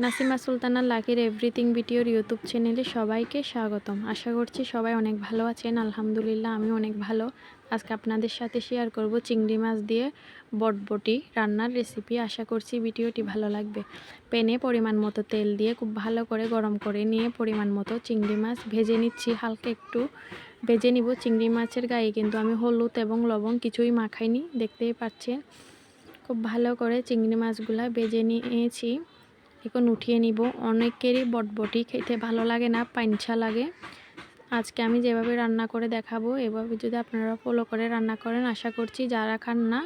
Nasima Sultana লাকির everything ভিডিওর YouTube চ্যানেলে সবাইকে স্বাগতম। আশা করছি সবাই অনেক ভালো আছেন। আলহামদুলিল্লাহ আমি অনেক ভালো। আজকে আপনাদের সাথে শেয়ার করব চিংড়ি মাছ দিয়ে বটবটি রান্নার রেসিপি। আশা করছি ভিডিওটি ভালো লাগবে। প্যানে পরিমাণ মতো তেল দিয়ে খুব ভালো করে গরম করে নিয়ে পরিমাণ মতো চিংড়ি মাছ ভেজে নিচ্ছি। হালকা একটু ভেজে নিব। চিংড়ি মাছের গায়ে কিন্তু আমি হলুদ এবং লবণ কিছুই মাখাইনি, দেখতেই পাচ্ছেন। খুব ভালো করে চিংড়ি মাছগুলা ভেজে নিয়েছি। এখন উঠিয়ে নিব। অনেকেরই বটবটি খেতে ভালো লাগে না, পাঞ্ছা লাগে। আজকে আমি যেভাবে রান্না করে দেখাবো, এভাবে যদি আপনারা ফলো করে রান্না করেন, আশা করছি যারা খান না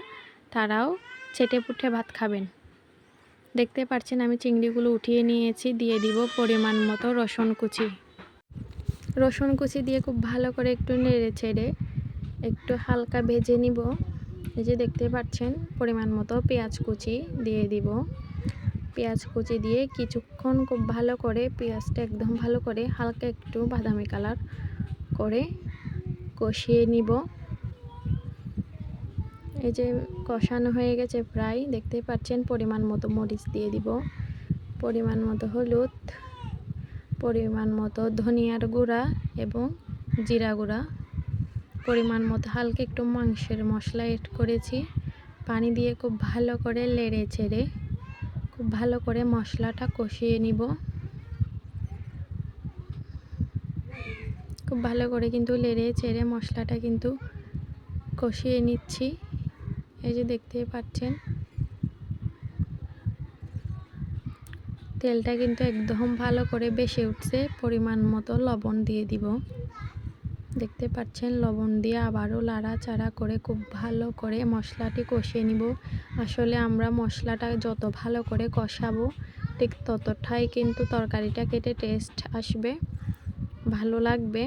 তারাও ছেটে পুটে ভাত খাবেন। দেখতে পাচ্ছেন আমি চিংড়িগুলো উঠিয়ে নিয়েছি। দিয়ে দিব পরিমাণ মতো রসুন কুচি। রসুন কুচি দিয়ে খুব ভালো করে একটু নেড়ে ছেড়ে একটু হালকা ভেজে নিব। এই যে দেখতে পাচ্ছেন পরিমাণ মতো পেঁয়াজ কুচি দিয়ে দিব। পেঁয়াজ কুচি দিয়ে কিছুক্ষণ খুব ভালো করে পেঁয়াজটা একদম ভালো করে হালকা একটু বাদামি কালার করে কষিয়ে নিব। এই যে কষানো হয়ে গেছে প্রায়, দেখতে পাচ্ছেন। পরিমাণ মতো মরিচ দিয়ে দিব, পরিমাণ মতো হলুদ, পরিমাণ মতো ধনিয়ার গুঁড়া এবং জিরা গুঁড়া, পরিমাণ মতো হালকা একটু মাংসের মশলা এড করেছি। পানি দিয়ে খুব ভালো করে নেড়ে ছেড়ে খুব ভালো করে মশলাটা কষিয়ে নিব। খুব ভালো করে কিন্তু নেড়ে ছেড়ে মশলাটা কিন্তু কষিয়ে নিচ্ছি। এই যে দেখতে পাচ্ছেন তেলটা কিন্তু একদম ভালো করে বেশি উঠছে। পরিমাণ মতো লবণ দিয়ে দিব। দেখতে পাচ্ছেন লবণ দিয়ে আবারও লাড়াচাড়া করে খুব ভালো করে মশলাটি কষিয়ে নিব। আসলে আমরা মশলাটা যত ভালো করে কষাবো ঠিক ততটাই কিন্তু তরকারিটা খেতে টেস্ট আসবে, ভালো লাগবে।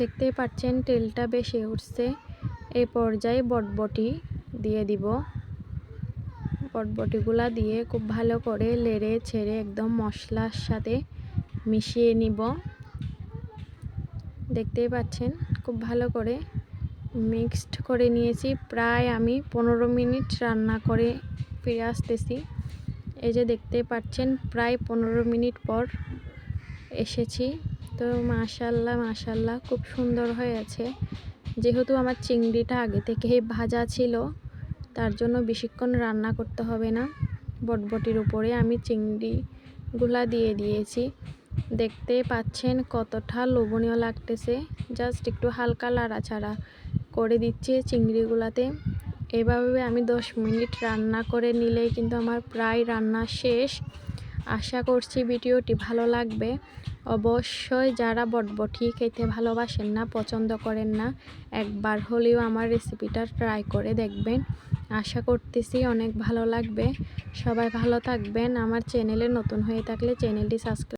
দেখতে পাচ্ছেন তেলটা বেশি উঠছে। এই পর্যায়ে বটবটি দিয়ে দিব। বটবটিগুলা দিয়ে খুব ভালো করে নেড়ে ছেড়ে একদম মশলার সাথে মিশিয়ে নিব। দেখতেই পাচ্ছেন খুব ভালো করে মিক্সড করে নিয়েছি। প্রায় আমি 15 মিনিট রান্না করে ফিরে আসতেছি। এই যে দেখতে পাচ্ছেন প্রায় 15 মিনিট পর এসেছি। তো মাশাআল্লাহ মাশাআল্লাহ খুব সুন্দর হয়েছে। যেহেতু আমার চিংড়িটা আগে থেকেই ভাজা ছিল, তার জন্য বেশিক্ষণ রান্না করতে হবে না। বটবটির উপরে আমি চিংড়িগুলা দিয়ে দিয়েছি। দেখতে পাচ্ছেন কতটা লোভনীয় লাগতেছে। জাস্ট একটু হালকা লাড়াচাড়া করে দিচ্ছি চিংড়িগুলাতে। এভাবে আমি 10 মিনিট রান্না করে নিলেই কিন্তু আমার প্রায় রান্না শেষ। আশা করছি ভিডিওটি ভালো লাগবে। অবশ্যই যারা বটবটি খেতে ভালোবাসেন না, পছন্দ করেন না, একবার হলেও আমার রেসিপিটা ট্রাই করে দেখবেন। আশা করতেছি অনেক ভালো লাগবে। সবাই ভালো থাকবেন। আমার চ্যানেলে নতুন হয়ে থাকলে চ্যানেলটি সাবস্ক্রাইব